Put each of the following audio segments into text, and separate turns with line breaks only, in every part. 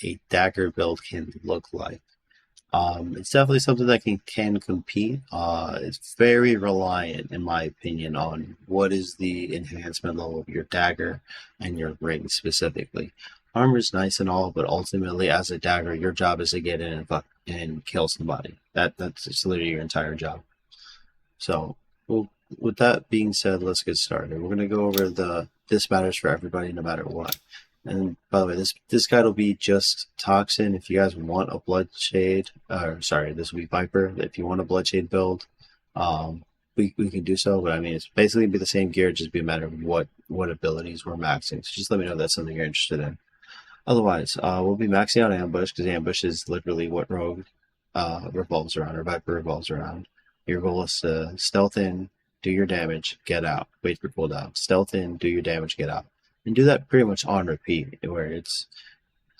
a dagger build can look like. It's definitely something that can compete. It's very reliant, in my opinion, on what is the enhancement level of your dagger and your ring specifically. Armor is nice and all, but ultimately, as a dagger, your job is to get in and kill somebody. That's just literally your entire job. So, well, with that being said, let's get started. We're gonna go over this matters for everybody, no matter what. And by the way, this guide will be just Toxin. If you guys want a Bloodshade, or sorry, this will be Viper. If you want a Bloodshade build, we can do so. But I mean, it's basically be the same gear, just be a matter of what abilities we're maxing. So just let me know if that's something you're interested in. Otherwise, we'll be maxing out Ambush because Ambush is literally what Rogue revolves around, or Viper revolves around. Your goal is to stealth in, do your damage, get out, wait for cooldown. Stealth in, do your damage, get out. And do that pretty much on repeat, where it's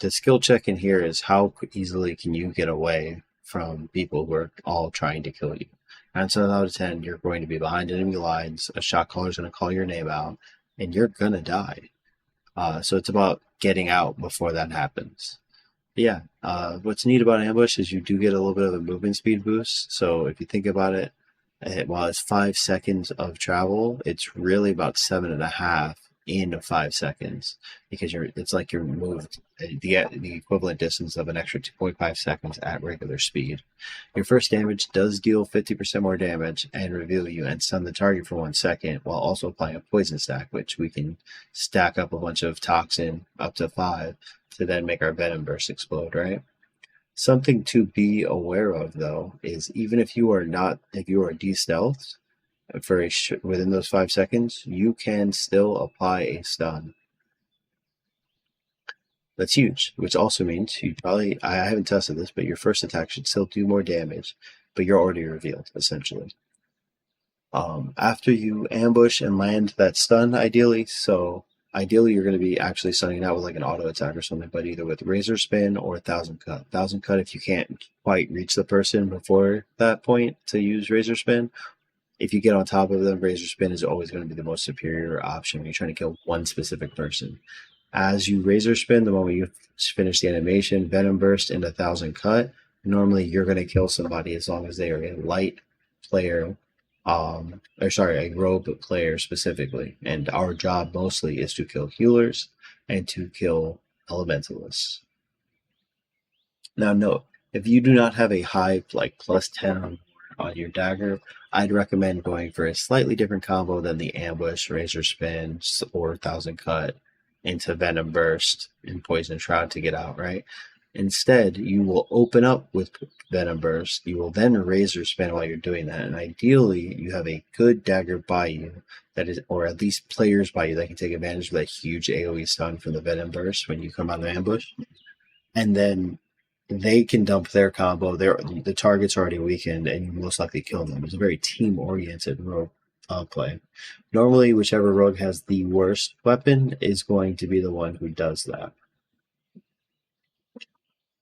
the skill check in here is how easily can you get away from people who are all trying to kill you. 9 times out of 10, you're going to be behind enemy lines, a shot caller is going to call your name out, and you're going to die. So it's about getting out before that happens. But yeah, what's neat about Ambush is you do get a little bit of a movement speed boost. So if you think about it, while it's 5 seconds of travel, it's really about 7.5 in 5 seconds, because it's like you're moved the equivalent distance of an extra 2.5 seconds at regular speed. Your first damage does deal 50% more damage and reveal you and stun the target for 1 second, while also applying a poison stack, which we can stack up a bunch of toxin up to 5 to then make our venom burst explode, right? Something to be aware of, though, is even if you are de-stealthed for within those 5 seconds, you can still apply a stun. That's huge, which also means you probably, I haven't tested this, but your first attack should still do more damage, but you're already revealed, essentially. After you ambush and land that stun, ideally you're going to be actually stunning out with like an auto attack or something, but either with Razor Spin or 1000 Cut. 1000 Cut if you can't quite reach the person before that point to use Razor Spin. If you get on top of them, Razor Spin is always going to be the most superior option when you're trying to kill one specific person. As you Razor Spin, the moment you finish the animation, Venom Burst into 1000 Cut, normally you're going to kill somebody as long as they are a light player, a rogue player specifically. And our job mostly is to kill healers and to kill elementalists. Now note, if you do not have a high, like +10 on your dagger, I'd recommend going for a slightly different combo than the ambush, Razor Spin, or 1000 Cut into Venom Burst and Poison Shroud to get out, right? Instead, you will open up with Venom Burst. You will then Razor Spin while you're doing that. And ideally, you have a good dagger by you that is, or at least players by you that can take advantage of that huge AoE stun from the Venom Burst when you come out of ambush. And then they can dump their combo. The target's already weakened, and you most likely kill them. It's a very team-oriented rogue play. Normally, whichever rogue has the worst weapon is going to be the one who does that.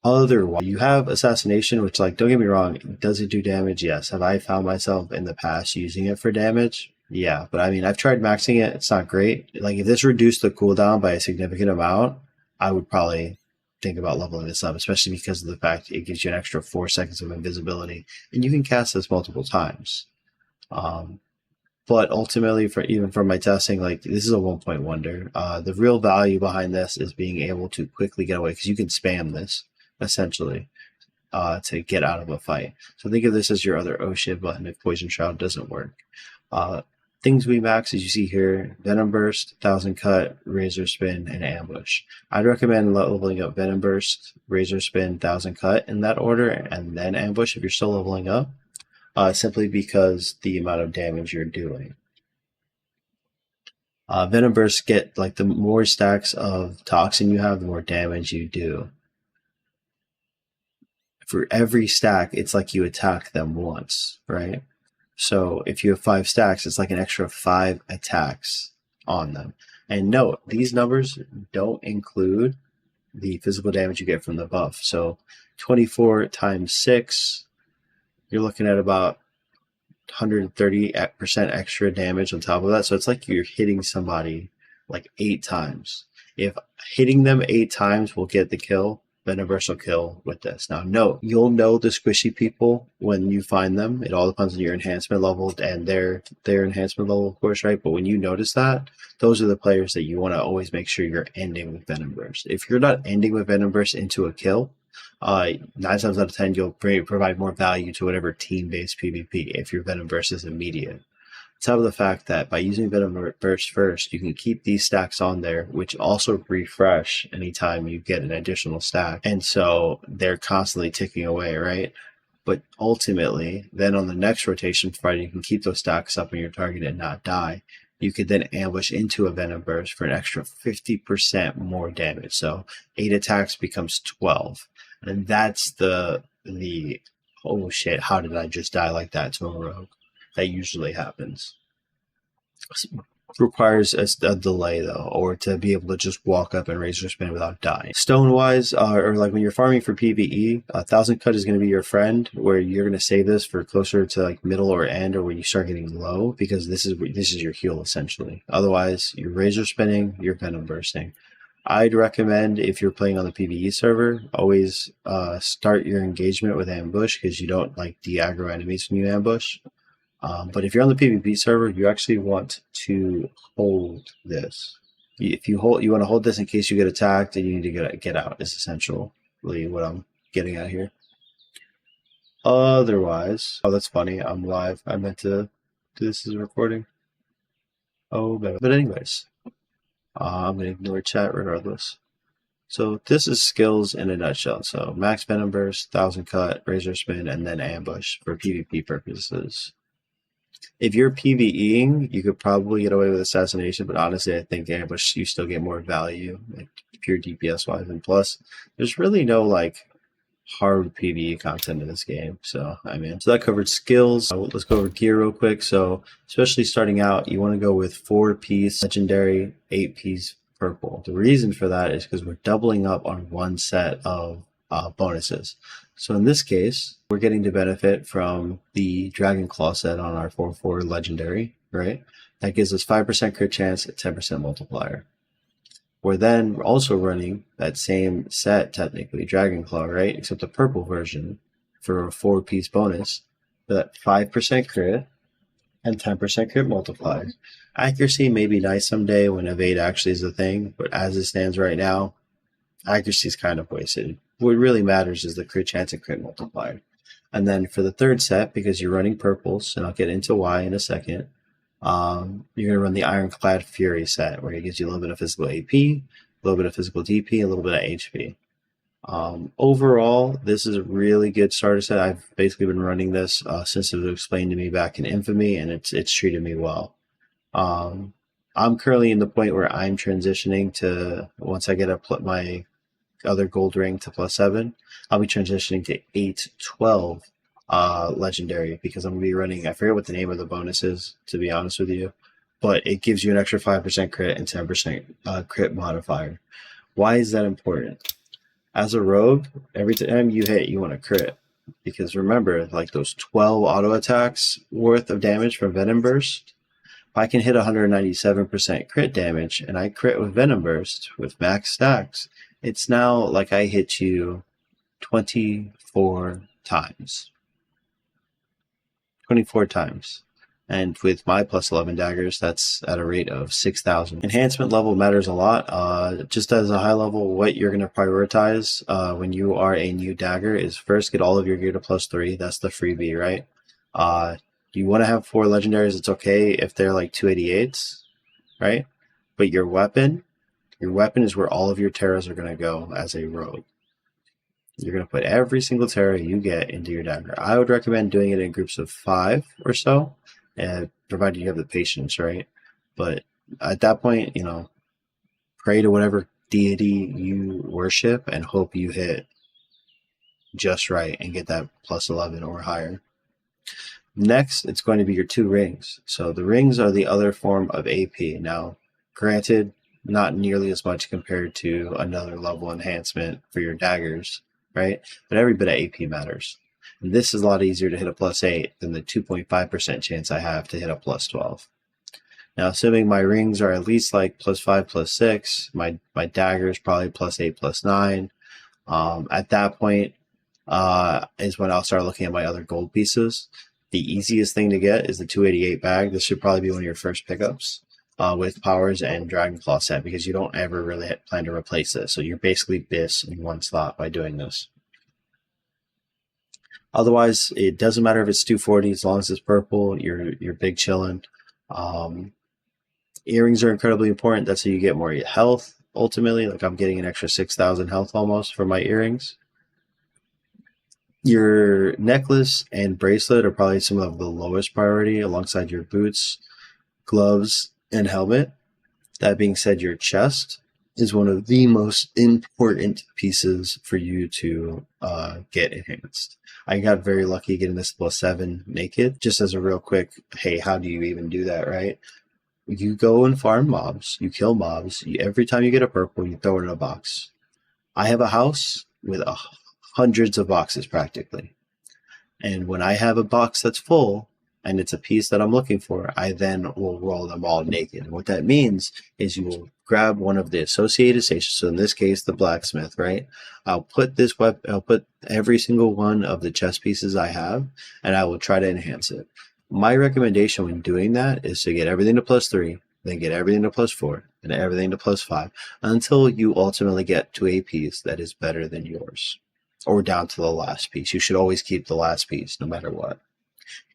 Otherwise, you have Assassination, which, like, don't get me wrong, does it do damage? Yes. Have I found myself in the past using it for damage? Yeah, but I mean, I've tried maxing it. It's not great. Like, if this reduced the cooldown by a significant amount, I would probably think about leveling this up, especially because of the fact it gives you an extra 4 seconds of invisibility, and you can cast this multiple times. But ultimately, even from my testing, like, this is a 1-point wonder. The real value behind this is being able to quickly get away, because you can spam this essentially to get out of a fight. So think of this as your other O-Shiv button if Poison Shroud doesn't work. Things we max, as you see here: Venom Burst, 1000 Cut, Razor Spin, and Ambush. I'd recommend leveling up Venom Burst, Razor Spin, 1000 Cut in that order, and then Ambush if you're still leveling up, simply because the amount of damage you're doing. Venom Burst get, like, the more stacks of Toxin you have, the more damage you do. For every stack, it's like you attack them once, right? So if you have 5 stacks, it's like an extra 5 attacks on them. And note, these numbers don't include the physical damage you get from the buff. So 24 times 6, you're looking at about 130% extra damage on top of that. So it's like you're hitting somebody like 8 times. If hitting them 8 times will get the kill, Venomverse will kill with this. Now, note, you'll know the squishy people when you find them. It all depends on your enhancement level and their enhancement level, of course, right? But when you notice that, those are the players that you want to always make sure you're ending with Venomverse. If you're not ending with Venomverse into a kill, 9 times out of 10, you'll provide more value to whatever team-based PvP if your Venomverse is immediate. Top of the fact that by using Venomverse first, you can keep these stacks on there, which also refresh anytime you get an additional stack. And so they're constantly ticking away, right? But ultimately, then on the next rotation, provided you can keep those stacks up on your target and not die, you could then ambush into a Venomverse for an extra 50% more damage. So 8 attacks becomes 12. And that's the oh shit, how did I just die like that to a rogue? That usually happens. Requires a delay though, or to be able to just walk up and razor spin without dying. Stone wise, or like when you're farming for PvE, 1000 cut is going to be your friend, where you're going to save this for closer to like middle or end, or when you start getting low, because this is your heal essentially. Otherwise, you're razor spinning, you're venom bursting. I'd recommend, if you're playing on the PvE server, always start your engagement with ambush, because you don't like de-aggro enemies when you ambush. But if you're on the PvP server, you actually want to hold this. If you want to hold this in case you get attacked and you need to get out. Is essentially what I'm getting at here. Otherwise, oh, that's funny. I'm live. I meant to do this as a recording. Oh, but anyways, I'm gonna ignore chat regardless. So this is skills in a nutshell. So max venom burst, 1000 cut, razor spin, and then ambush for PvP purposes. If you're PvEing, you could probably get away with assassination, but honestly, I think ambush, you still get more value, like pure DPS wise. And plus, there's really no like hard PvE content in this game. So that covered skills. Let's go over gear real quick. So especially starting out, you want to go with 4-piece legendary, 8-piece purple. The reason for that is because we're doubling up on one set of bonuses. So in this case, we're getting to benefit from the Dragon Claw set on our 4/4 legendary, right? That gives us 5% crit chance at 10% multiplier. We're then also running that same set, technically, Dragon Claw, right? Except the purple version for a 4-piece bonus. That 5% crit and 10% crit multiplier. Accuracy may be nice someday when evade actually is a thing, but as it stands right now, accuracy is kind of wasted. What really matters is the crit chance and crit multiplier. And then for the third set, because you're running purples, and I'll get into why in a second, you're going to run the Ironclad Fury set, where it gives you a little bit of physical AP, a little bit of physical DP, a little bit of HP. Overall, this is a really good starter set. I've basically been running this since it was explained to me back in Infamy, and it's treated me well. I'm currently in the point where I'm transitioning to, once I get my other gold ring to +7, I'll be transitioning to 8/12 legendary, because I'm going to be running, I forget what the name of the bonus is, to be honest with you, but it gives you an extra 5% crit and 10% crit modifier. Why is that important? As a rogue, every time you hit, you want to crit, because remember, like those 12 auto attacks worth of damage from Venom Burst, if I can hit 197% crit damage and I crit with Venom Burst with max stacks, it's now like I hit you 24 times. 24 times. And with my +11 daggers, that's at a rate of 6,000. Enhancement level matters a lot. Just as a high level, what you're going to prioritize when you are a new dagger is first get all of your gear to +3. That's the freebie, right? You want to have 4 legendaries. It's okay if they're like 288s, right? But your weapon is where all of your terras are going to go as a rogue. You're going to put every single terra you get into your dagger. I would recommend doing it in groups of 5 or so, provided you have the patience, right? But at that point, pray to whatever deity you worship and hope you hit just right and get that +11 or higher. Next, it's going to be your 2 rings. So the rings are the other form of AP. Now, granted, not nearly as much compared to another level enhancement for your daggers, right? But every bit of AP matters. And this is a lot easier to hit a +8 than the 2.5% chance I have to hit a +12. Now, assuming my rings are at least like +5, +6, my dagger is probably +8, +9. At that point is when I'll start looking at my other gold pieces. The easiest thing to get is the 288 bag. This should probably be one of your first pickups with powers and Dragon Claw set, because you don't ever really plan to replace this. So you're basically BIS in one slot by doing this. Otherwise, it doesn't matter if it's 240 as long as it's purple. You're big chillin'. Earrings are incredibly important. That's how you get more health. Ultimately, like I'm getting an extra 6,000 health almost for my earrings. Your necklace and bracelet are probably some of the lowest priority alongside your boots, gloves, and helmet. That being said, your chest is one of the most important pieces for you to get enhanced. I got very lucky getting this +7 naked. Just as a real quick, hey, how do you even do that, right? You go and farm mobs, you kill mobs. Every time you get a purple, you throw it in a box. I have a house with hundreds of boxes practically. And when I have a box that's full and it's a piece that I'm looking for, I then will roll them all naked. And what that means is you will grab one of the associated stations. So in this case, the blacksmith, right? I'll put this I'll put every single one of the chest pieces I have, and I will try to enhance it. My recommendation when doing that is to get everything to +3, then get everything to +4, and everything to +5, until you ultimately get to a piece that is better than yours, or down to the last piece. You should always keep the last piece no matter what.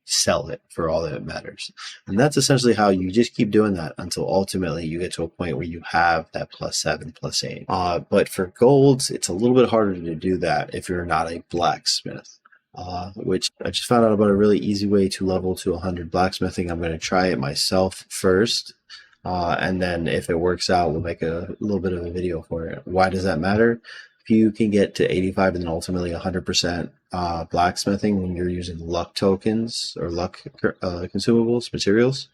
Sell it for all that it matters. And that's essentially how you just keep doing that until ultimately you get to a point where you have that +7, +8. But for golds, it's a little bit harder to do that if you're not a blacksmith. Which I just found out about a really easy way to level to 100 blacksmithing. I'm going to try it myself first, and then if it works out, we'll make a little bit of a video for it. Why does that matter? If you can get to 85 and then ultimately 100% blacksmithing when you're using luck tokens or luck consumables, materials,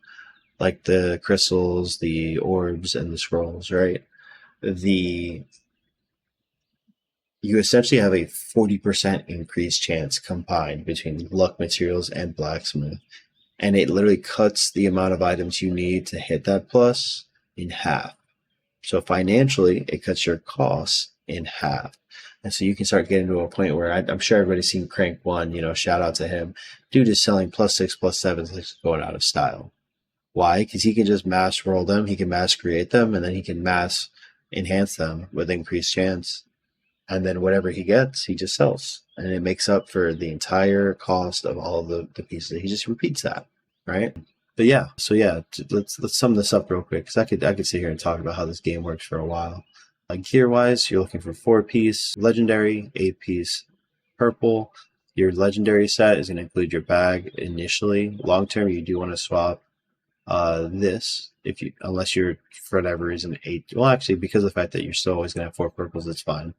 like the crystals, the orbs, and the scrolls, right? You essentially have a 40% increased chance combined between luck materials and blacksmith. And it literally cuts the amount of items you need to hit that plus in half. So financially, it cuts your costs in half. And so you can start getting to a point where I'm sure everybody's seen Crank One, shout out to him. Dude is selling +6, +7, like going out of style. Why? Because he can just mass roll them, he can mass create them, and then he can mass enhance them with increased chance. And then whatever he gets, he just sells. And it makes up for the entire cost of all the pieces. He just repeats that, right? But yeah, so yeah, let's sum this up real quick, because I could sit here and talk about how this game works for a while. Like gear-wise, you're looking for 4-piece legendary, 8-piece purple. Your legendary set is going to include your bag initially. Long term, you do want to swap this unless you're for whatever reason 8. Well, actually, because of the fact that you're still always going to have 4 purples, it's fine.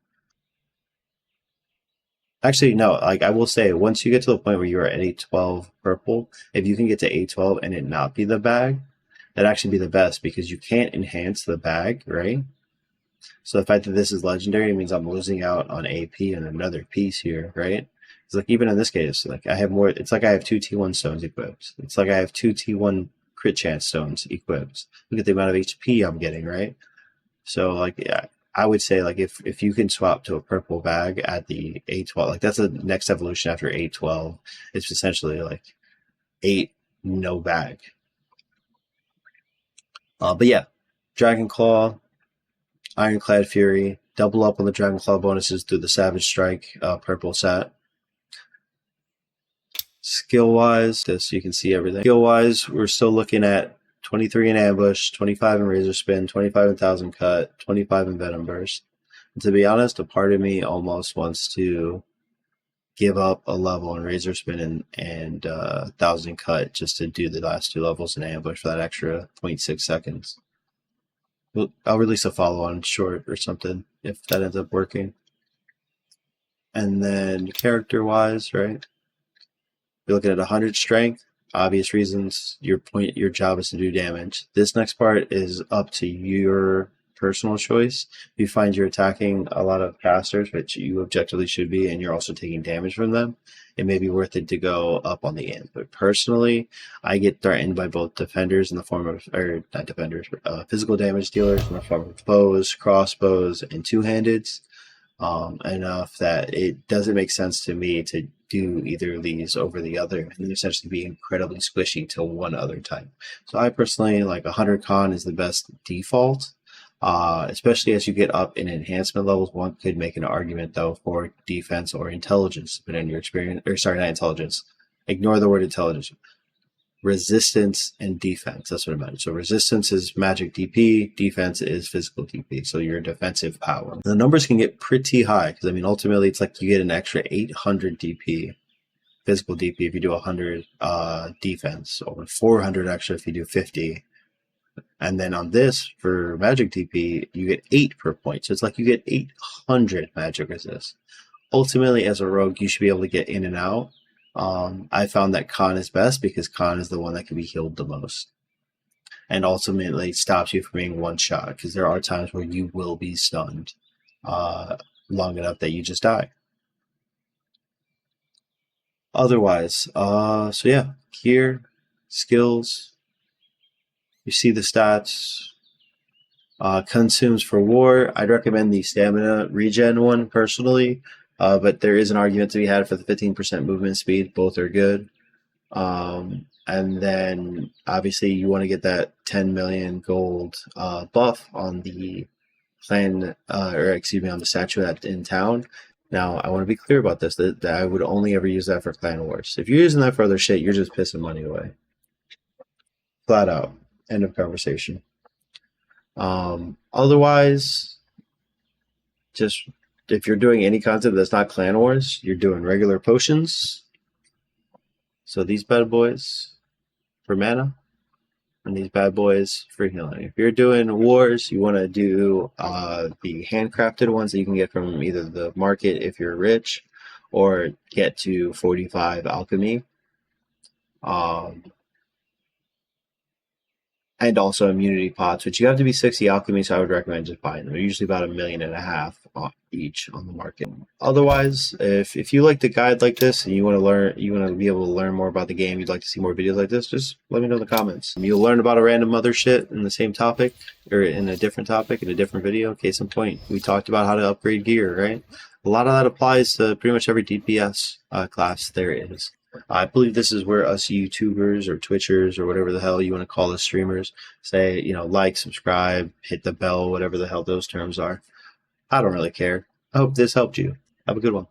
Actually, no, like I will say, once you get to the point where you're at 812 purple, if you can get to 812 and it not be the bag, that'd actually be the best, because you can't enhance the bag, right? So the fact that this is legendary means I'm losing out on AP and another piece here, right? It's like even in this case, like I have more, it's like I have 2 T1 stones equipped. It's like I have 2 T1 crit chance stones equipped. Look at the amount of HP I'm getting, right? So like, yeah, I would say like if you can swap to a purple bag at the 812, like that's the next evolution after 812. It's essentially like 8 no bag. But yeah, Dragon Claw, Ironclad Fury, double up on the Dragon Claw bonuses through the Savage Strike purple set. Skill wise, so you can see everything. Skill wise, we're still looking at 23 in Ambush, 25 in Razor Spin, 25 in Thousand Cut, 25 in Venom Burst. And to be honest, a part of me almost wants to give up a level in Razor Spin and Thousand Cut just to do the last 2 levels in Ambush for that extra 0.6 seconds. I'll release a follow-on short or something if that ends up working. And then character-wise, right? You're looking at 100 strength. Obvious reasons. Your job is to do damage. This next part is up to your personal choice. If you find you're attacking a lot of casters, which you objectively should be, and you're also taking damage from them, it may be worth it to go up on the end. But personally, I get threatened by both defenders in the form of, or not defenders, physical damage dealers in the form of bows, crossbows, and two-handeds. enough that it doesn't make sense to me to do either of these over the other and essentially be incredibly squishy to one other type. So I personally like 100 con is the best default. Especially as you get up in enhancement levels, one could make an argument though for defense or intelligence, depending on your experience. Or sorry, not intelligence. Ignore the word intelligence. Resistance and defense. That's what I meant. So resistance is magic DP, defense is physical DP. So your defensive power. The numbers can get pretty high because I mean ultimately it's like you get an extra 800 DP, physical DP if you do 100 defense, or 400 extra if you do 50. And then on this, for magic DP, you get 8 per point. So it's like you get 800 magic resist. Ultimately, as a rogue, you should be able to get in and out. I found that con is best because con is the one that can be healed the most. And ultimately stops you from being one shot because there are times where you will be stunned long enough that you just die. Otherwise, so yeah, gear, skills, you see the stats. Consumes for war. I'd recommend the stamina regen one personally, but there is an argument to be had for the 15% movement speed. Both are good. And then obviously you want to get that 10 million gold buff on the clan, or excuse me, on the statue in town. Now, I want to be clear about this, that I would only ever use that for clan wars. If you're using that for other shit, you're just pissing money away. Flat out. End of conversation. Otherwise, just if you're doing any content that's not clan wars, you're doing regular potions. So these bad boys for mana, and these bad boys for healing. If you're doing wars, you want to do the handcrafted ones that you can get from either the market if you're rich, or get to 45 alchemy. And also immunity pots, which you have to be 60 alchemy, so I would recommend just buying them. They're usually about $1.5 million each on the market. Otherwise, if you like the guide like this and you want to learn, you want to be able to learn more about the game, you'd like to see more videos like this, just let me know in the comments. You'll learn about a random other shit in the same topic, or in a different topic in a different video. Case in point, we talked about how to upgrade gear, right? A lot of that applies to pretty much every DPS class there is. I believe this is where us YouTubers or Twitchers or whatever the hell you want to call us, streamers, say, you know, like, subscribe, hit the bell, whatever the hell those terms are. I don't really care. I hope this helped you. Have a good one.